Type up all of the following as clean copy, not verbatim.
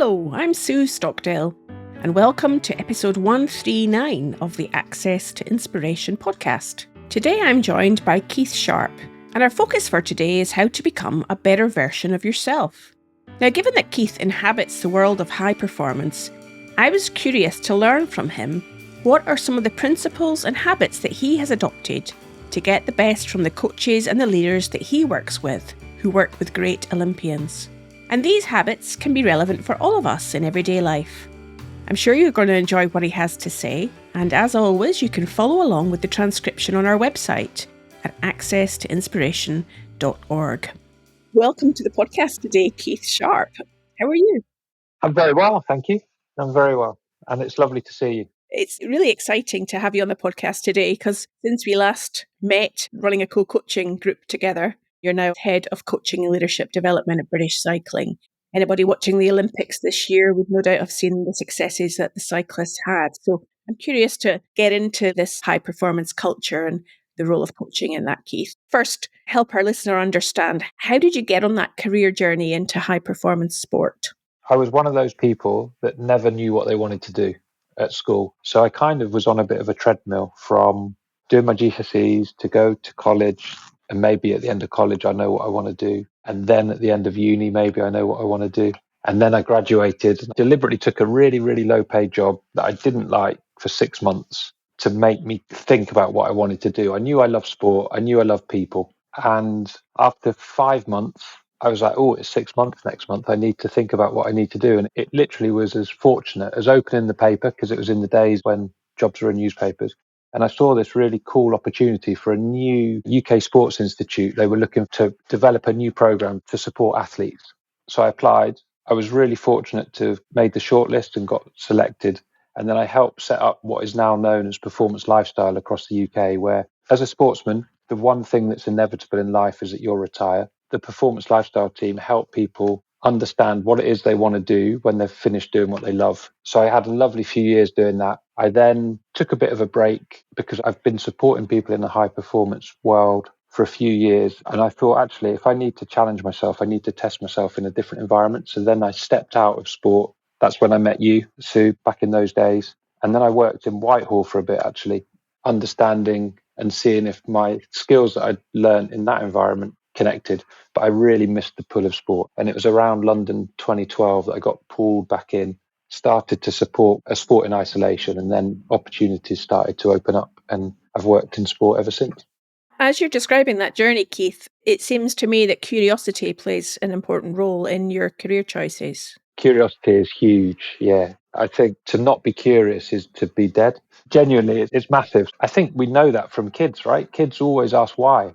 Hello, I'm Sue Stockdale, and welcome to episode 139 of the Access to Inspiration podcast. Today I'm joined by Keith Sharpe, and our focus for today is how to become a better version of yourself. Now, given that Keith inhabits the world of high performance, I was curious to learn from him what are some of the principles and habits that he has adopted to get the best from the coaches and the leaders that he works with, who work with great Olympians. And these habits can be relevant for all of us in everyday life. I'm sure you're going to enjoy what he has to say, and as always, you can follow along with the transcription on our website at accesstoinspiration.org. Welcome to the podcast today, Keith Sharpe. How are you? I'm very well, thank you. I'm very well, and it's lovely to see you. It's really exciting to have you on the podcast today because since we last met running a co-coaching group together, you're now head of coaching and leadership development at British Cycling. Anybody watching the Olympics this year would no doubt have seen the successes that the cyclists had. So I'm curious to get into this high performance culture and the role of coaching in that, Keith. First, help our listener understand, how did you get on that career journey into high performance sport? I was one of those people that never knew what they wanted to do at school. So I kind of was on a bit of a treadmill from doing my GCSEs to go to college. And maybe at the end of college, I know what I want to do. And then at the end of uni, maybe I know what I want to do. And then I graduated, deliberately took a really, really low paid job that I didn't like for 6 months to make me think about what I wanted to do. I knew I loved sport. I knew I loved people. And after 5 months, I was like, oh, it's 6 months next month. I need to think about what I need to do. And it literally was as fortunate as opening the paper, because it was in the days when jobs were in newspapers. And I saw this really cool opportunity for a new UK Sports Institute. They were looking to develop a new program to support athletes. So I applied. I was really fortunate to have made the shortlist and got selected. And then I helped set up what is now known as Performance Lifestyle across the UK, where as a sportsman, the one thing that's inevitable in life is that you'll retire. The Performance Lifestyle team help people understand what it is they want to do when they've finished doing what they love. So I had a lovely few years doing that. I then took a bit of a break because I've been supporting people in the high performance world for a few years. And I thought, actually, if I need to challenge myself, I need to test myself in a different environment. So then I stepped out of sport. That's when I met you, Sue, back in those days. And then I worked in Whitehall for a bit, actually, understanding and seeing if my skills that I'd learned in that environment connected. But I really missed the pull of sport. And it was around London 2012 that I got pulled back in, started to support a sport in isolation, and then opportunities started to open up. And I've worked in sport ever since. As you're describing that journey, Keith, it seems to me that curiosity plays an important role in your career choices. Curiosity is huge, yeah. I think to not be curious is to be dead. Genuinely, it's massive. I think we know that from kids, right? Kids always ask why.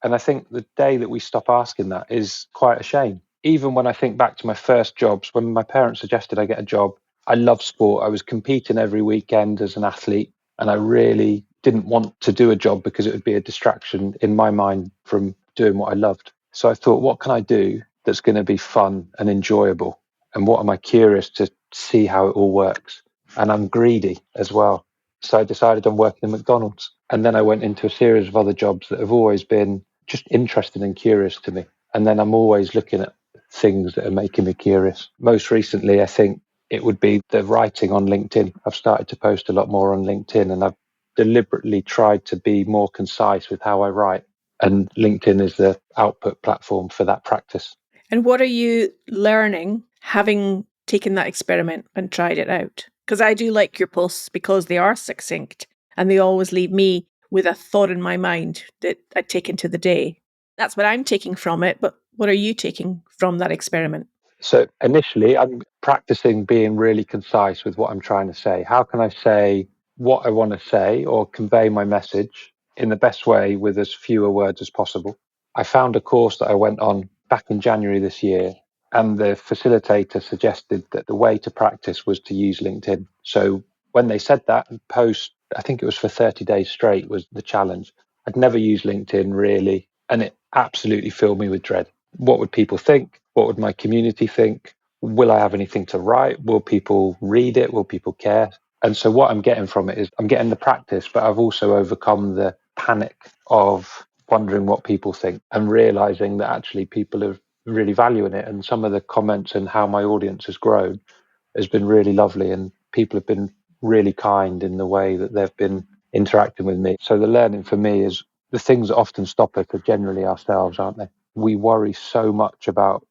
And I think the day that we stop asking that is quite a shame. Even when I think back to my first jobs, when my parents suggested I get a job, I love sport. I was competing every weekend as an athlete, and I really didn't want to do a job because it would be a distraction in my mind from doing what I loved. So I thought, what can I do that's going to be fun and enjoyable? And what am I curious to see how it all works? And I'm greedy as well. So I decided on working in McDonald's. And then I went into a series of other jobs that have always been just interesting and curious to me. And then I'm always looking at things that are making me curious. Most recently, I think it would be the writing on LinkedIn. I've started to post a lot more on LinkedIn, and I've deliberately tried to be more concise with how I write. And LinkedIn is the output platform for that practice. And what are you learning having taken that experiment and tried it out? Because I do like your posts because they are succinct and they always leave me with a thought in my mind that I take into the day. That's what I'm taking from it. But what are you taking from that experiment? So initially, I'm practicing being really concise with what I'm trying to say. How can I say what I want to say or convey my message in the best way with as fewer words as possible? I found a course that I went on back in January this year, and the facilitator suggested that the way to practice was to use LinkedIn. So when they said that, post, I think it was for 30 days straight was the challenge. I'd never used LinkedIn really, and it absolutely filled me with dread. What would people think? What would my community think? Will I have anything to write? Will people read it? Will people care? And so what I'm getting from it is I'm getting the practice, but I've also overcome the panic of wondering what people think and realizing that actually people are really valuing it. And some of the comments and how my audience has grown has been really lovely. And people have been really kind in the way that they've been interacting with me. So the learning for me is the things that often stop us are generally ourselves, aren't they? We worry so much about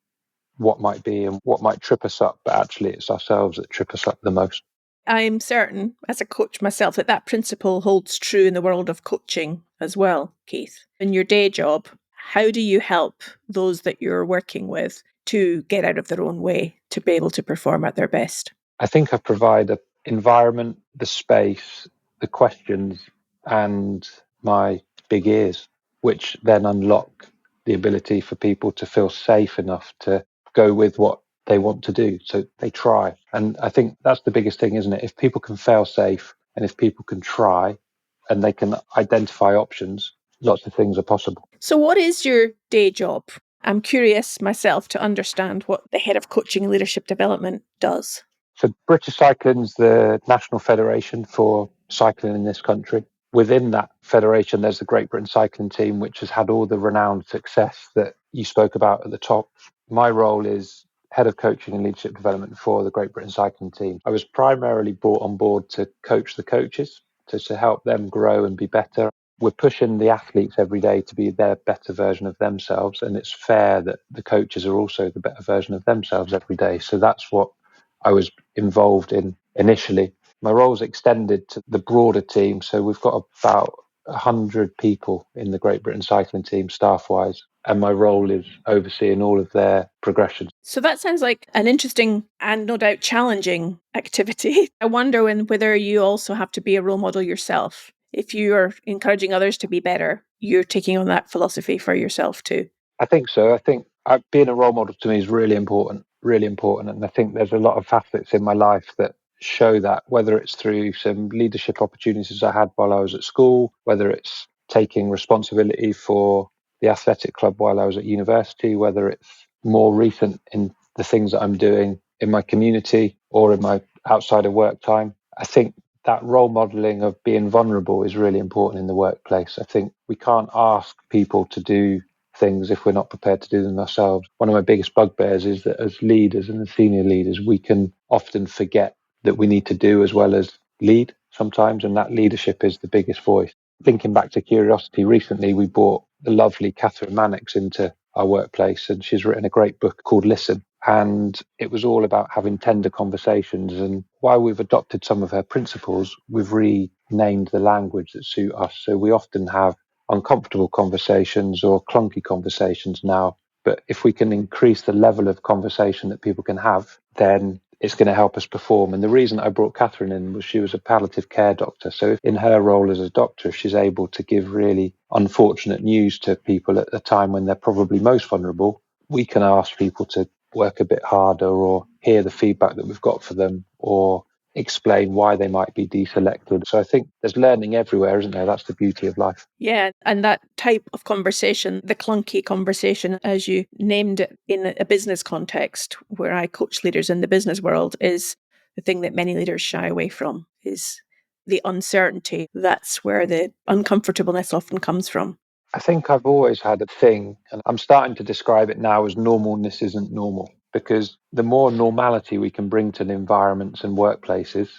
what might be and what might trip us up, but actually it's ourselves that trip us up the most. I'm certain, as a coach myself, that that principle holds true in the world of coaching as well, Keith. In your day job, how do you help those that you're working with to get out of their own way, to be able to perform at their best? I think I provide the environment, the space, the questions, and my big ears, which then unlock the ability for people to feel safe enough to go with what they want to do. So they try. And I think that's the biggest thing, isn't it? If people can fail safe and if people can try and they can identify options, lots of things are possible. So, what is your day job? I'm curious myself to understand what the head of coaching and leadership development does. So British Cycling's the national federation for cycling in this country. Within that federation, there's the Great Britain cycling team, which has had all the renowned success that you spoke about at the top. My role is head of coaching and leadership development for the Great Britain cycling team. I was primarily brought on board to coach the coaches, to help them grow and be better. We're pushing the athletes every day to be their better version of themselves. And it's fair that the coaches are also the better version of themselves every day. So that's what I was involved in initially. My role's extended to the broader team. So we've got about 100 people in the Great Britain cycling team, staff-wise. And my role is overseeing all of their progressions. So that sounds like an interesting and no doubt challenging activity. I wonder whether you also have to be a role model yourself. If you are encouraging others to be better, you're taking on that philosophy for yourself too. I think so. I think being a role model to me is really important, really important. And I think there's a lot of facets in my life that show that, whether it's through some leadership opportunities I had while I was at school, whether it's taking responsibility for the athletic club while I was at university, whether it's more recent in the things that I'm doing in my community or in my outside of work time. I think that role modeling of being vulnerable is really important in the workplace. I think we can't ask people to do things if we're not prepared to do them ourselves. One of my biggest bugbears is that as leaders and as senior leaders, we can often forget that we need to do as well as lead sometimes, and that leadership is the biggest voice. Thinking back to Curiosity, recently we brought the lovely Catherine Mannix into our workplace, and she's written a great book called Listen. And it was all about having tender conversations. And while we've adopted some of her principles, we've renamed the language that suit us. So we often have uncomfortable conversations or clunky conversations now. But if we can increase the level of conversation that people can have, then it's going to help us perform. And the reason I brought Catherine in was she was a palliative care doctor. So in her role as a doctor, she's able to give really unfortunate news to people at a time when they're probably most vulnerable. We can ask people to work a bit harder or hear the feedback that we've got for them or explain why they might be deselected. So I think there's learning everywhere, isn't there? That's the beauty of life. Yeah, and that type of conversation, the clunky conversation, as you named it in a business context, where I coach leaders in the business world, is the thing that many leaders shy away from, is the uncertainty. That's where the uncomfortableness often comes from. I think I've always had a thing, and I'm starting to describe it now as normalness isn't normal, because the more normality we can bring to the environments and workplaces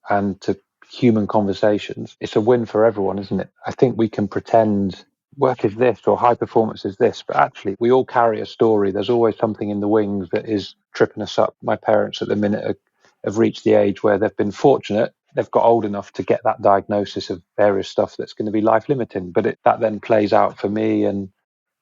and to human conversations, it's a win for everyone, isn't it? I think we can pretend work is this or high performance is this, but actually we all carry a story. There's always something in the wings that is tripping us up. My parents at the minute have reached the age where they've been fortunate. They've got old enough to get that diagnosis of various stuff that's going to be life limiting, but that then plays out for me and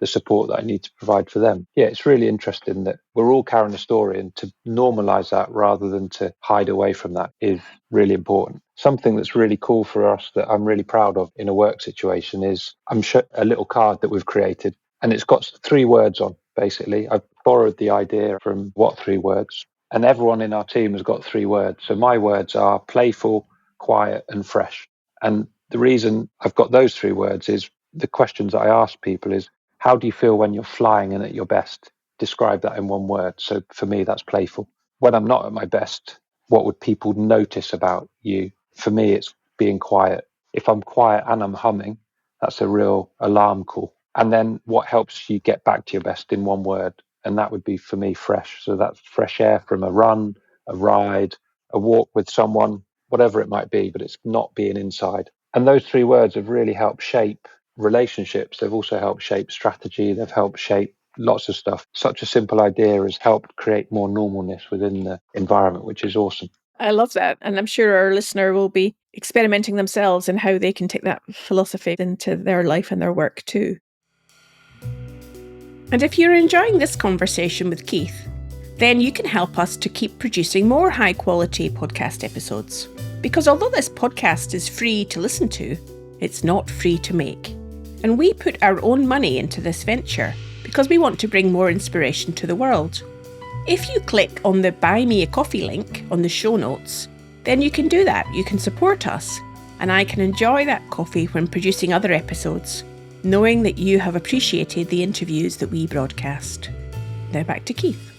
the support that I need to provide for them. Yeah, it's really interesting that we're all carrying a story, and to normalize that rather than to hide away from that is really important. Something that's really cool for us that I'm really proud of in a work situation is a little card that we've created, and it's got 3 words on, basically. I've borrowed the idea from what 3 words, and everyone in our team has got 3 words. So my words are playful, quiet, and fresh. And the reason I've got those 3 words is the questions that I ask people is, how do you feel when you're flying and at your best? Describe that in 1 word. So for me, that's playful. When I'm not at my best, what would people notice about you? For me, it's being quiet. If I'm quiet and I'm humming, that's a real alarm call. And then what helps you get back to your best in 1 word? And that would be for me fresh. So that's fresh air from a run, a ride, a walk with someone, whatever it might be, but it's not being inside. And those three words have really helped shape relationships. They've also helped shape strategy. They've helped shape lots of stuff. Such a simple idea has helped create more normalness within the environment, which is awesome. I love that. And I'm sure our listener will be experimenting themselves in how they can take that philosophy into their life and their work too. And if you're enjoying this conversation with Keith, then you can help us to keep producing more high quality podcast episodes. Because although this podcast is free to listen to, it's not free to make. And we put our own money into this venture because we want to bring more inspiration to the world. If you click on the Buy Me a Coffee link on the show notes, then you can do that. You can support us, and I can enjoy that coffee when producing other episodes, knowing that you have appreciated the interviews that we broadcast. Now back to Keith.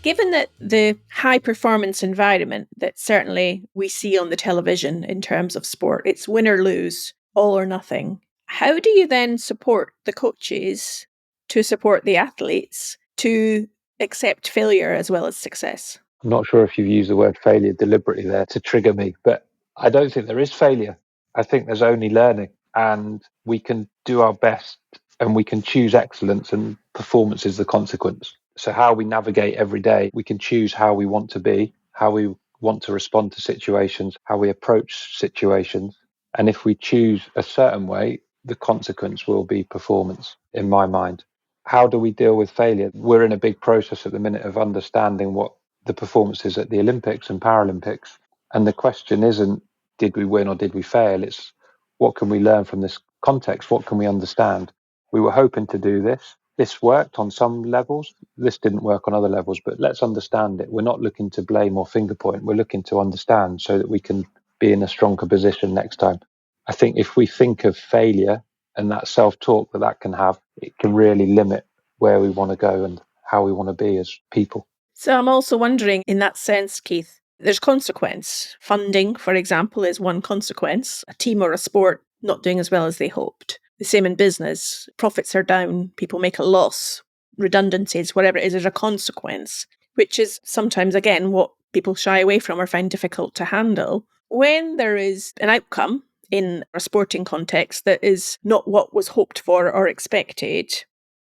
Given that the high performance environment that certainly we see on the television in terms of sport, it's win or lose, all or nothing, how do you then support the coaches to support the athletes to accept failure as well as success? I'm not sure if you've used the word failure deliberately there to trigger me, but I don't think there is failure. I think there's only learning, and we can do our best and we can choose excellence, and performance is the consequence. So how we navigate every day, we can choose how we want to be, how we want to respond to situations, how we approach situations. And if we choose a certain way, the consequence will be performance, in my mind. How do we deal with failure? We're in a big process at the minute of understanding what the performance is at the Olympics and Paralympics. And the question isn't, did we win or did we fail? It's, what can we learn from this context? What can we understand? We were hoping to do this. This worked on some levels. This didn't work on other levels, but let's understand it. We're not looking to blame or finger point. We're looking to understand so that we can be in a stronger position next time. I think if we think of failure and that self-talk that can have, it can really limit where we want to go and how we want to be as people. So I'm also wondering, in that sense, Keith, there's consequence. Funding, for example, is one consequence. A team or a sport not doing as well as they hoped. The same in business. Profits are down, people make a loss, redundancies, whatever it is, there's a consequence, which is sometimes, again, what people shy away from or find difficult to handle. When there is an outcome in a sporting context that is not what was hoped for or expected,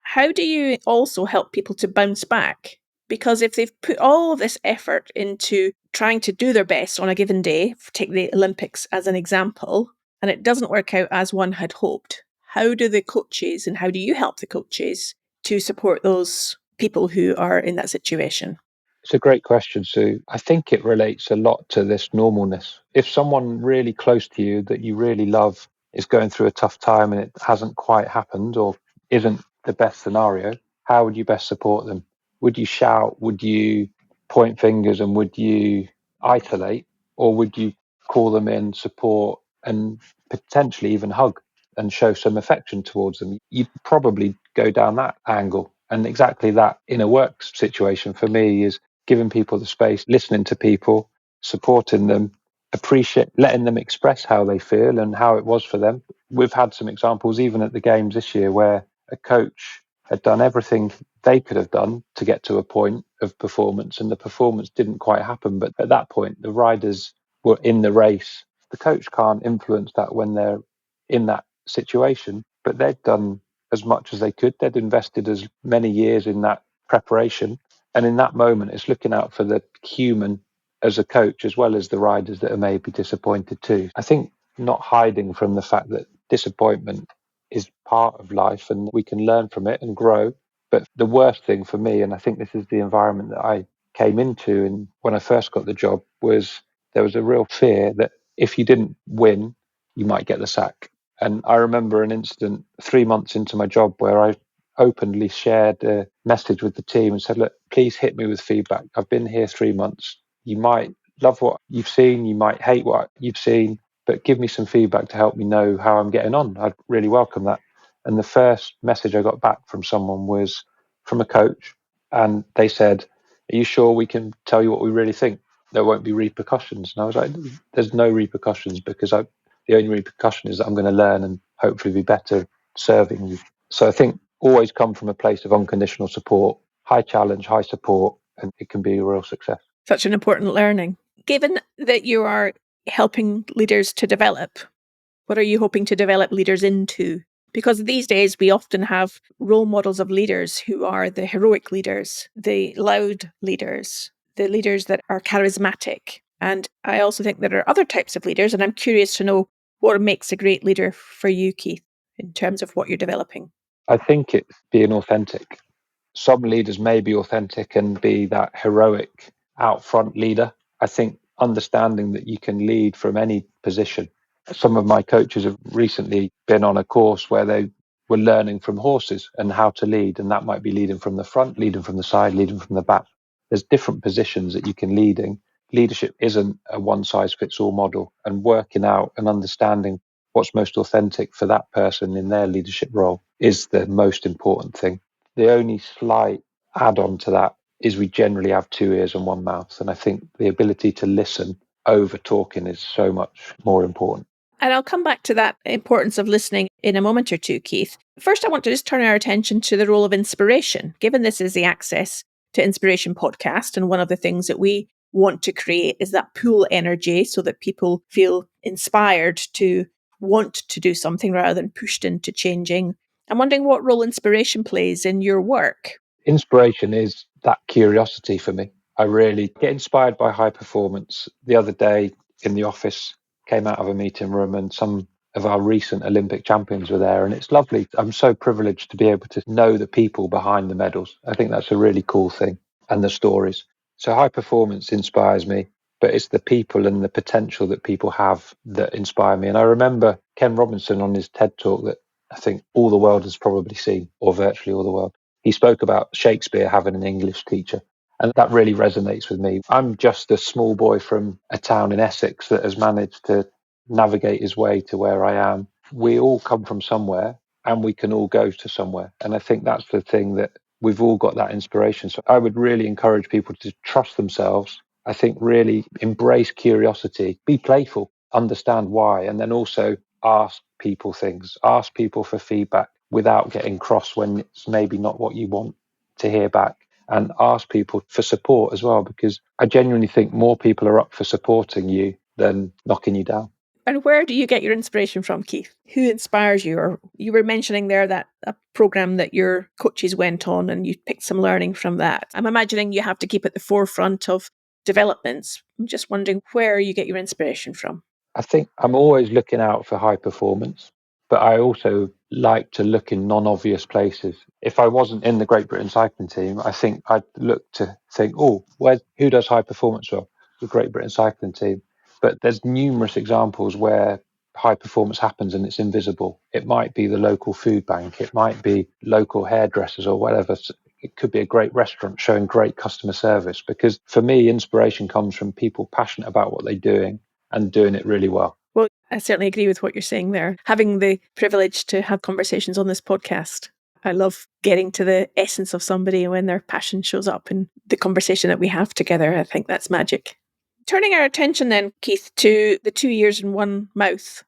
how do you also help people to bounce back? Because if they've put all of this effort into trying to do their best on a given day, take the Olympics as an example, and it doesn't work out as one had hoped, how do the coaches and how do you help the coaches to support those people who are in that situation? It's a great question, Sue. I think it relates a lot to this normalness. If someone really close to you that you really love is going through a tough time and it hasn't quite happened or isn't the best scenario, how would you best support them? Would you shout? Would you point fingers and would you isolate? Or would you call them in, support, and potentially even hug and show some affection towards them? You'd probably go down that angle. And exactly that in a work situation for me is giving people the space, listening to people, supporting them, letting them express how they feel and how it was for them. We've had some examples even at the games this year where a coach had done everything they could have done to get to a point of performance, and the performance didn't quite happen. But at that point, the riders were in the race. The coach can't influence that when they're in that situation, but they'd done as much as they could. They'd invested as many years in that preparation. And in that moment, it's looking out for the human as a coach, as well as the riders that are maybe disappointed too. I think not hiding from the fact that disappointment is part of life and we can learn from it and grow. But the worst thing for me, and I think this is the environment that I came into and when I first got the job, was there was a real fear that if you didn't win, you might get the sack. And I remember an incident 3 months into my job where I openly shared a message with the team and said, look, please hit me with feedback. I've been here 3 months. You might love what you've seen. You might hate what you've seen, but give me some feedback to help me know how I'm getting on. I'd really welcome that. And the first message I got back from someone was from a coach. And they said, are you sure we can tell you what we really think? There won't be repercussions. And I was like, there's no repercussions because the only repercussion is that I'm going to learn and hopefully be better serving you. So I think always come from a place of unconditional support high challenge, high support, and it can be a real success. Such an important learning. Given that you are helping leaders to develop, what are you hoping to develop leaders into? Because these days we often have role models of leaders who are the heroic leaders, the loud leaders, the leaders that are charismatic. And I also think there are other types of leaders, and I'm curious to know what makes a great leader for you, Keith, in terms of what you're developing. I think it's being authentic. Some leaders may be authentic and be that heroic out front leader. I think understanding that you can lead from any position. Some of my coaches have recently been on a course where they were learning from horses and how to lead, and that might be leading from the front, leading from the side, leading from the back. There's different positions that you can lead in. Leadership isn't a one size fits all model, and working out and understanding what's most authentic for that person in their leadership role is the most important thing. The only slight add-on to that is we generally have two ears and one mouth. And I think the ability to listen over talking is so much more important. And I'll come back to that importance of listening in a moment or two, Keith. First, I want to just turn our attention to the role of inspiration. Given this is the Access to Inspiration podcast, and one of the things that we want to create is that pull energy so that people feel inspired to want to do something rather than pushed into changing. I'm wondering what role inspiration plays in your work. Inspiration is that curiosity for me. I really get inspired by high performance. The other day in the office, came out of a meeting room and some of our recent Olympic champions were there, and it's lovely. I'm so privileged to be able to know the people behind the medals. I think that's a really cool thing, and the stories. So high performance inspires me, but it's the people and the potential that people have that inspire me. And I remember Ken Robinson on his TED talk that I think all the world has probably seen, or virtually all the world. He spoke about Shakespeare having an English teacher. And that really resonates with me. I'm just a small boy from a town in Essex that has managed to navigate his way to where I am. We all come from somewhere and we can all go to somewhere. And I think that's the thing, that we've all got that inspiration. So I would really encourage people to trust themselves. I think really embrace curiosity, be playful, understand why, and then also ask people things, ask people for feedback without getting cross when it's maybe not what you want to hear back. And ask people for support as well, because I genuinely think more people are up for supporting you than knocking you down. And where do you get your inspiration from, Keith? Who inspires you? Or you were mentioning there that a program that your coaches went on and you picked some learning from that. I'm imagining you have to keep at the forefront of developments. I'm just wondering where you get your inspiration from. I think I'm always looking out for high performance, but I also like to look in non-obvious places. If I wasn't in the Great Britain cycling team, I think I'd look to think, who does high performance well? The Great Britain cycling team. But there's numerous examples where high performance happens and it's invisible. It might be the local food bank. It might be local hairdressers or whatever. It could be a great restaurant showing great customer service. Because for me, inspiration comes from people passionate about what they're doing and doing it really well. Well, I certainly agree with what you're saying there. Having the privilege to have conversations on this podcast, I love getting to the essence of somebody when their passion shows up in the conversation that we have together. I think that's magic. Turning our attention then, Keith, to the 2 ears and one mouth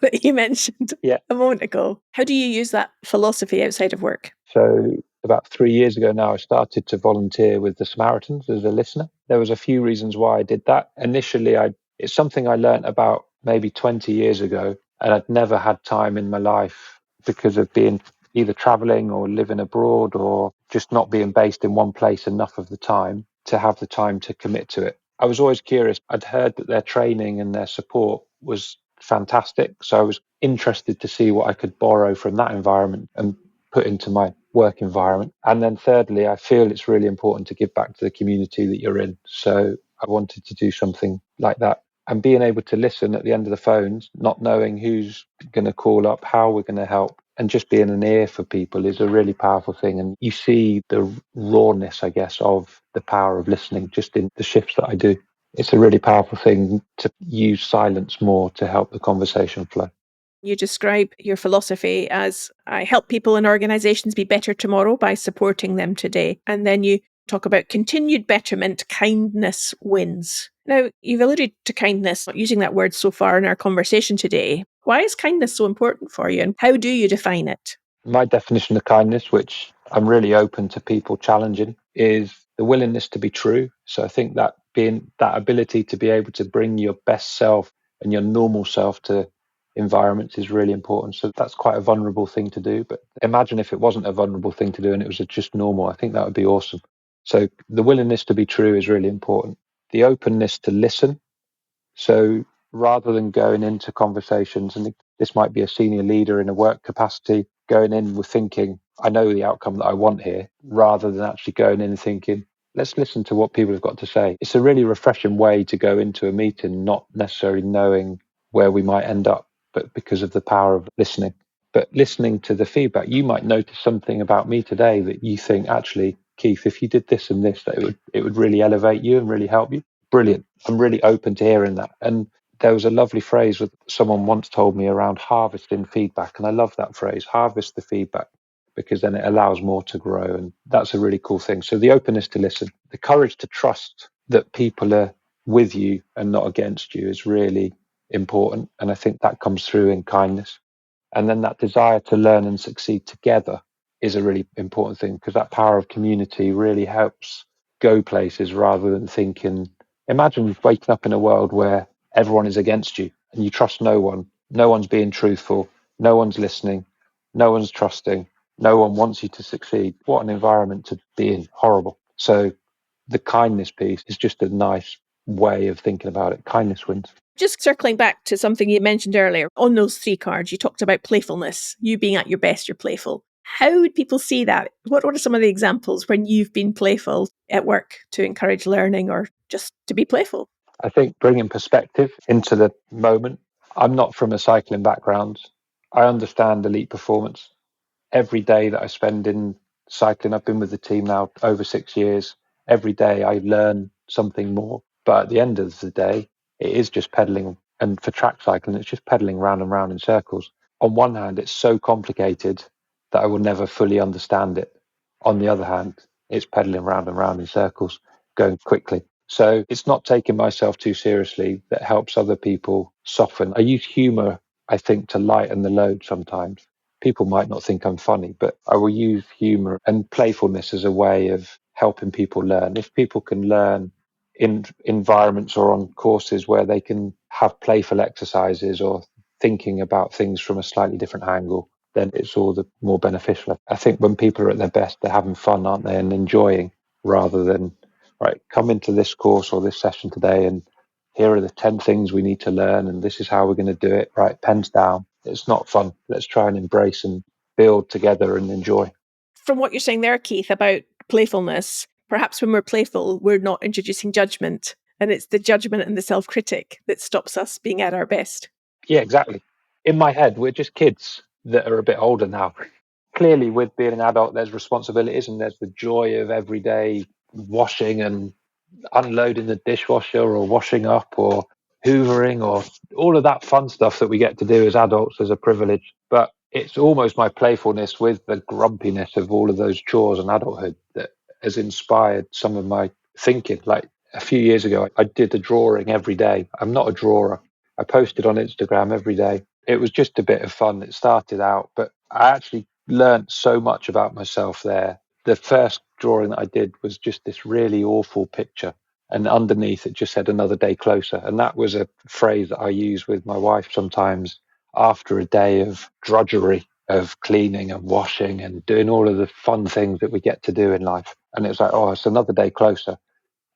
that you mentioned a moment ago. How do you use that philosophy outside of work? So about 3 years ago now, I started to volunteer with the Samaritans as a listener. There was a few reasons why I did that. Initially, it's something I learned about maybe 20 years ago, and I'd never had time in my life because of being either traveling or living abroad or just not being based in one place enough of the time to have the time to commit to it. I was always curious. I'd heard that their training and their support was fantastic. So I was interested to see what I could borrow from that environment and put into my work environment. And then thirdly, I feel it's really important to give back to the community that you're in. So I wanted to do something like that. And being able to listen at the end of the phones, not knowing who's going to call up, how we're going to help, and just being an ear for people is a really powerful thing. And you see the rawness, I guess, of the power of listening just in the shifts that I do. It's a really powerful thing to use silence more to help the conversation flow. You describe your philosophy as I help people and organizations be better tomorrow by supporting them today. And then you talk about continued betterment, kindness wins. Now, you've alluded to kindness, using that word so far in our conversation today. Why is kindness so important for you and how do you define it? My definition of kindness, which I'm really open to people challenging, is the willingness to be true. So I think that being that ability to be able to bring your best self and your normal self to environments is really important. So that's quite a vulnerable thing to do. But imagine if it wasn't a vulnerable thing to do and it was just normal. I think that would be awesome. So the willingness to be true is really important. The openness to listen. So rather than going into conversations, and this might be a senior leader in a work capacity, going in with thinking, I know the outcome that I want here, rather than actually going in and thinking, let's listen to what people have got to say. It's a really refreshing way to go into a meeting, not necessarily knowing where we might end up, but because of the power of listening. But listening to the feedback, you might notice something about me today that you think, actually, Keith, if you did this and this, that it would really elevate you and really help you. Brilliant. I'm really open to hearing that. And there was a lovely phrase that someone once told me around harvesting feedback. And I love that phrase, harvest the feedback, because then it allows more to grow. And that's a really cool thing. So the openness to listen, the courage to trust that people are with you and not against you is really important. And I think that comes through in kindness. And then that desire to learn and succeed together is a really important thing, because that power of community really helps go places rather than thinking. Imagine waking up in a world where everyone is against you and you trust no one. No one's being truthful. No one's listening. No one's trusting. No one wants you to succeed. What an environment to be in. Horrible. So the kindness piece is just a nice way of thinking about it. Kindness wins. Just circling back to something you mentioned earlier, on those 3 cards, you talked about playfulness, you being at your best, you're playful. How would people see that? What are some of the examples when you've been playful at work to encourage learning or just to be playful? I think bringing perspective into the moment. I'm not from a cycling background. I understand elite performance. Every day that I spend in cycling, I've been with the team now over 6 years. Every day I learn something more. But at the end of the day, it is just pedaling. And for track cycling, it's just pedaling round and round in circles. On one hand, it's so complicated that I will never fully understand it. On the other hand, it's pedaling round and round in circles, going quickly. So it's not taking myself too seriously that helps other people soften. I use humor, I think, to lighten the load sometimes. People might not think I'm funny, but I will use humor and playfulness as a way of helping people learn. If people can learn in environments or on courses where they can have playful exercises or thinking about things from a slightly different angle, then it's all the more beneficial. I think when people are at their best, they're having fun, aren't they, and enjoying, rather than, right, come into this course or this session today and here are the 10 things we need to learn and this is how we're going to do it. Right, pens down. It's not fun. Let's try and embrace and build together and enjoy. From what you're saying there, Keith, about playfulness, perhaps when we're playful, we're not introducing judgment. And it's the judgment and the self-critic that stops us being at our best. Yeah, exactly. In my head, we're just kids that are a bit older now. Clearly, with being an adult, there's responsibilities and there's the joy of everyday washing and unloading the dishwasher or washing up or hoovering or all of that fun stuff that we get to do as adults as a privilege. But it's almost my playfulness with the grumpiness of all of those chores and adulthood that has inspired some of my thinking. Like a few years ago, I did a drawing every day. I'm not a drawer. I posted on Instagram every day. It was just a bit of fun. It started out, but I actually learned so much about myself there. The first drawing that I did was just this really awful picture, and underneath it just said another day closer. And that was a phrase that I use with my wife sometimes after a day of drudgery of cleaning and washing and doing all of the fun things that we get to do in life. And it was like, oh, it's another day closer.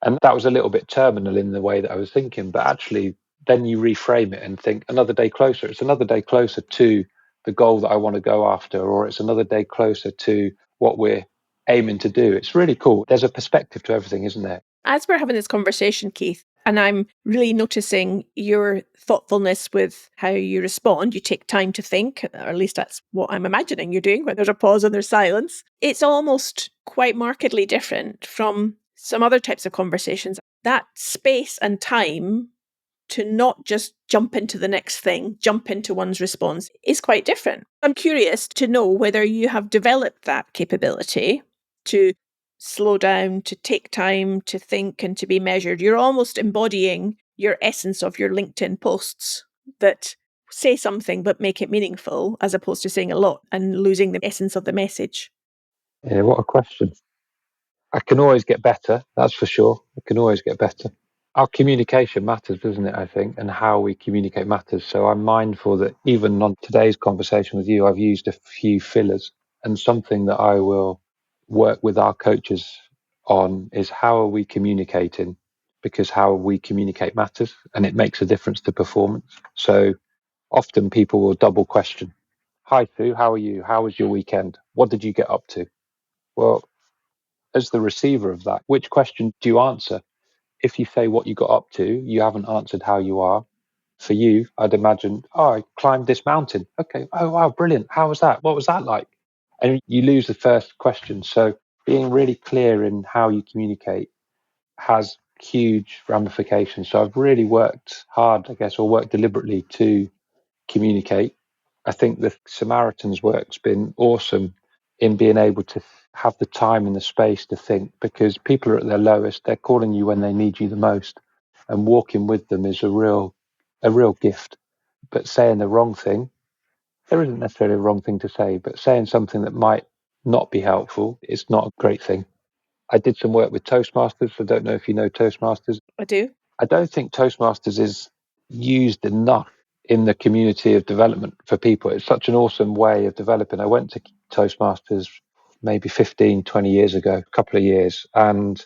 And that was a little bit terminal in the way that I was thinking, but actually then you reframe it and think another day closer. It's another day closer to the goal that I want to go after, or it's another day closer to what we're aiming to do. It's really cool. There's a perspective to everything, isn't there? As we're having this conversation, Keith, and I'm really noticing your thoughtfulness with how you respond, you take time to think, or at least that's what I'm imagining you're doing, when there's a pause and there's silence. It's almost quite markedly different from some other types of conversations. That space and time to not just jump into the next thing, jump into one's response, is quite different. I'm curious to know whether you have developed that capability to slow down, to take time, to think and to be measured. You're almost embodying your essence of your LinkedIn posts, that say something but make it meaningful as opposed to saying a lot and losing the essence of the message? Yeah, what a question. I can always get better, that's for sure. I can always get better. Our communication matters, doesn't it, I think, and how we communicate matters. So I'm mindful that even on today's conversation with you, I've used a few fillers, and something that I will work with our coaches on is how are we communicating, because how we communicate matters and it makes a difference to performance. So often people will double question. Hi, Sue, how are you? How was your weekend? What did you get up to? Well, as the receiver of that, which question do you answer? If you say what you got up to, you haven't answered how you are. For you, I'd imagine, oh, I climbed this mountain. Okay. Oh, wow, brilliant. How was that? What was that like? And you lose the first question. So being really clear in how you communicate has huge ramifications. So I've really worked hard, I guess, or worked deliberately to communicate. I think the Samaritans work's been awesome in being able to have the time and the space to think, because people are at their lowest, they're calling you when they need you the most, and walking with them is a real gift. But saying the wrong thing, there isn't necessarily a wrong thing to say, but saying something that might not be helpful is not a great thing. I did some work with Toastmasters. I don't know if you know Toastmasters. I do. I don't think Toastmasters is used enough in the community of development for people. It's such an awesome way of developing. I went to Toastmasters maybe 15, 20 years ago, a couple of years, and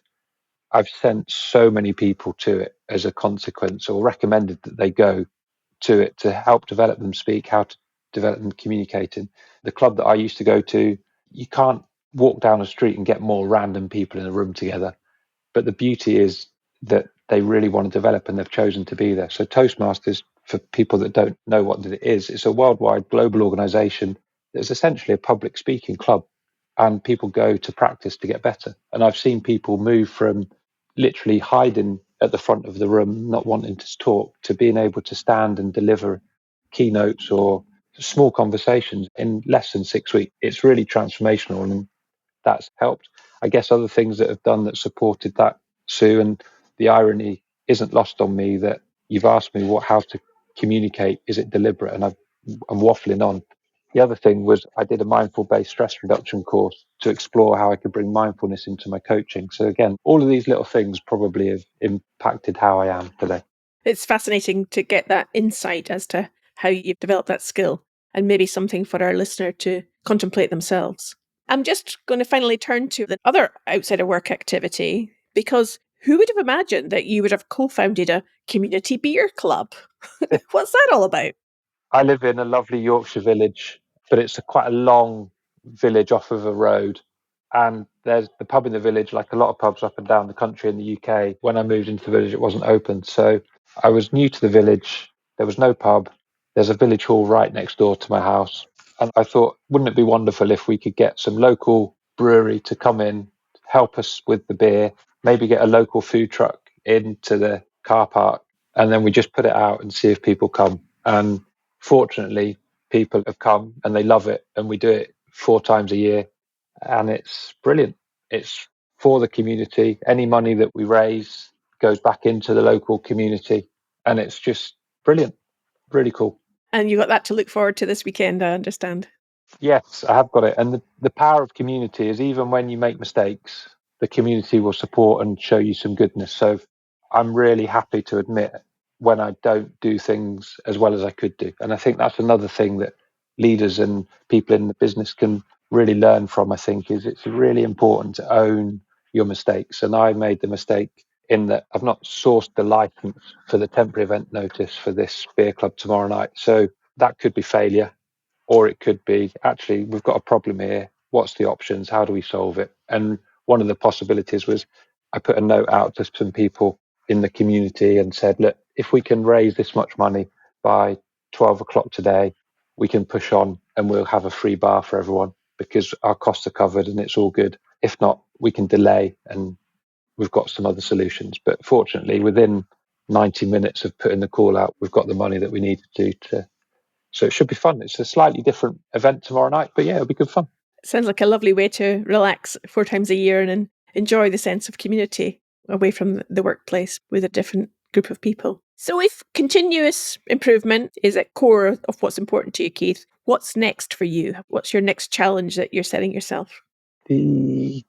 I've sent so many people to it as a consequence, or recommended that they go to it to help develop them speak, how to develop them communicating. The club that I used to go to, you can't walk down a street and get more random people in a room together. But the beauty is that they really want to develop and they've chosen to be there. So Toastmasters, for people that don't know what it is, it's a worldwide global organization that's essentially a public speaking club, and people go to practice to get better. And I've seen people move from literally hiding at the front of the room, not wanting to talk, to being able to stand and deliver keynotes or small conversations in less than 6 weeks. It's really transformational, and that's helped. I guess other things that have done that supported that, Sue, and the irony isn't lost on me that you've asked me how to communicate. Is it deliberate? And I'm waffling on. The other thing was I did a mindful-based stress reduction course to explore how I could bring mindfulness into my coaching. So again, all of these little things probably have impacted how I am today. It's fascinating to get that insight as to how you've developed that skill, and maybe something for our listener to contemplate themselves. I'm just going to finally turn to the other outside of work activity, because who would have imagined that you would have co-founded a community beer club? What's that all about? I live in a lovely Yorkshire village, but it's quite a long village off of a road. And there's the pub in the village, like a lot of pubs up and down the country in the UK. When I moved into the village, it wasn't open. So I was new to the village. There was no pub. There's a village hall right next door to my house. And I thought, wouldn't it be wonderful if we could get some local brewery to come in, help us with the beer, maybe get a local food truck into the car park, and then we just put it out and see if people come. And fortunately, people have come and they love it. And we do it 4 times a year. And it's brilliant. It's for the community. Any money that we raise goes back into the local community. And it's just brilliant. Really cool. And you got that to look forward to this weekend, I understand. Yes, I have got it. And the power of community is even when you make mistakes, the community will support and show you some goodness. So I'm really happy to admit when I don't do things as well as I could do. And I think that's another thing that leaders and people in the business can really learn from, I think, is it's really important to own your mistakes. And I made the mistake in that I've not sourced the license for the temporary event notice for this beer club tomorrow night. So that could be failure. Or it could be, actually, we've got a problem here. What's the options? How do we solve it? And one of the possibilities was I put a note out to some people in the community and said, look, if we can raise this much money by 12 o'clock today, we can push on and we'll have a free bar for everyone because our costs are covered and it's all good. If not, we can delay and we've got some other solutions. But fortunately, within 90 minutes of putting the call out, we've got the money that we need to do to. So it should be fun. It's a slightly different event tomorrow night, but yeah, it'll be good fun. Sounds like a lovely way to relax 4 times a year and enjoy the sense of community away from the workplace with a different group of people. So if continuous improvement is at core of what's important to you, Keith, what's next for you? What's your next challenge that you're setting yourself? The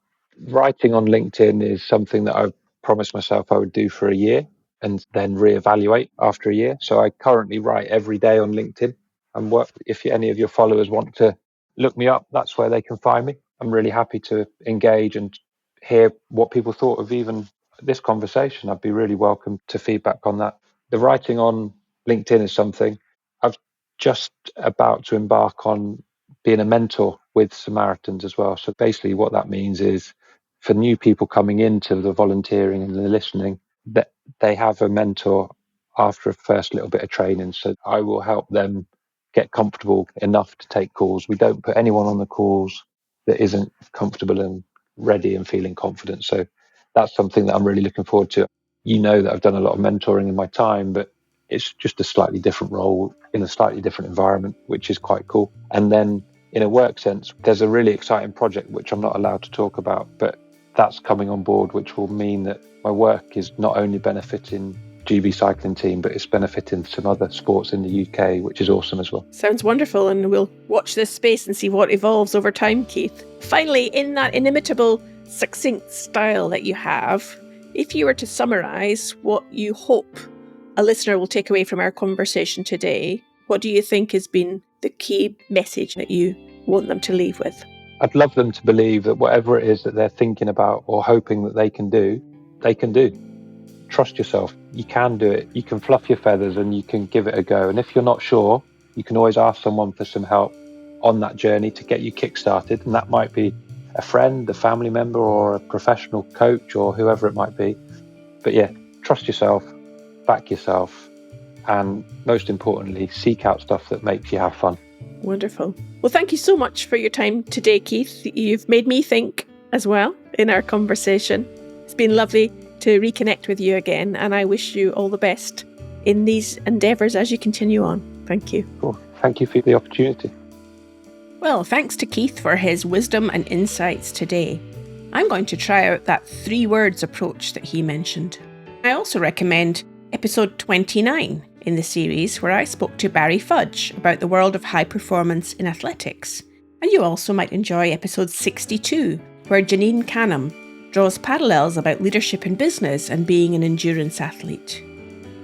writing on LinkedIn is something that I've promised myself I would do for a year and then reevaluate after a year. So I currently write every day on LinkedIn. And if any of your followers want to look me up, that's where they can find me. I'm really happy to engage and hear what people thought of even this conversation. I'd be really welcome to feedback on that. The writing on LinkedIn is something I've just about to embark on being a mentor with Samaritans as well. So basically what that means is for new people coming into the volunteering and the listening, that they have a mentor after a first little bit of training. So I will help them get comfortable enough to take calls. We don't put anyone on the calls that isn't comfortable and ready and feeling confident. So that's something that I'm really looking forward to. You know that I've done a lot of mentoring in my time, but it's just a slightly different role in a slightly different environment, which is quite cool. And then in a work sense, there's a really exciting project which I'm not allowed to talk about, but that's coming on board, which will mean that my work is not only benefiting GB cycling team, but it's benefiting some other sports in the UK, which is awesome as well. Sounds wonderful, and we'll watch this space and see what evolves over time, Keith. Finally, in that inimitable, succinct style that you have, if you were to summarise what you hope a listener will take away from our conversation today, what do you think has been the key message that you want them to leave with? I'd love them to believe that whatever it is that they're thinking about or hoping that they can do, they can do. Trust yourself. You can do it. You can fluff your feathers and you can give it a go. And if you're not sure, you can always ask someone for some help on that journey to get you kick-started. And that might be a friend, a family member, or a professional coach, or whoever it might be. But yeah, trust yourself, back yourself, and most importantly, seek out stuff that makes you have fun. Wonderful. Well, thank you so much for your time today, Keith. You've made me think as well in our conversation. It's been lovely to reconnect with you again, and I wish you all the best in these endeavours as you continue on. Thank you. Cool. Thank you for the opportunity. Well, thanks to Keith for his wisdom and insights today. I'm going to try out that 3 words approach that he mentioned. I also recommend episode 29 in the series, where I spoke to Barry Fudge about the world of high performance in athletics. And you also might enjoy episode 62, where Janine Canham draws parallels about leadership in business and being an endurance athlete.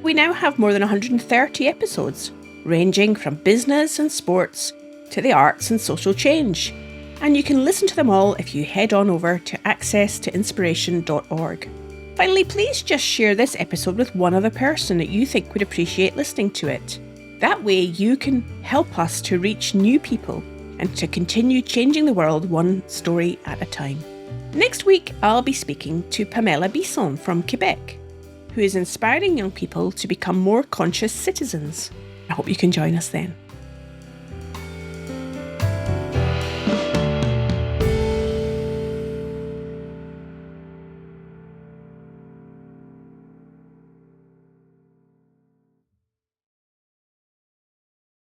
We now have more than 130 episodes, ranging from business and sports to the arts and social change. And you can listen to them all if you head on over to accesstoinspiration.org. Finally, please just share this episode with one other person that you think would appreciate listening to it. That way you can help us to reach new people and to continue changing the world one story at a time. Next week, I'll be speaking to Pamela Bisson from Quebec, who is inspiring young people to become more conscious citizens. I hope you can join us then.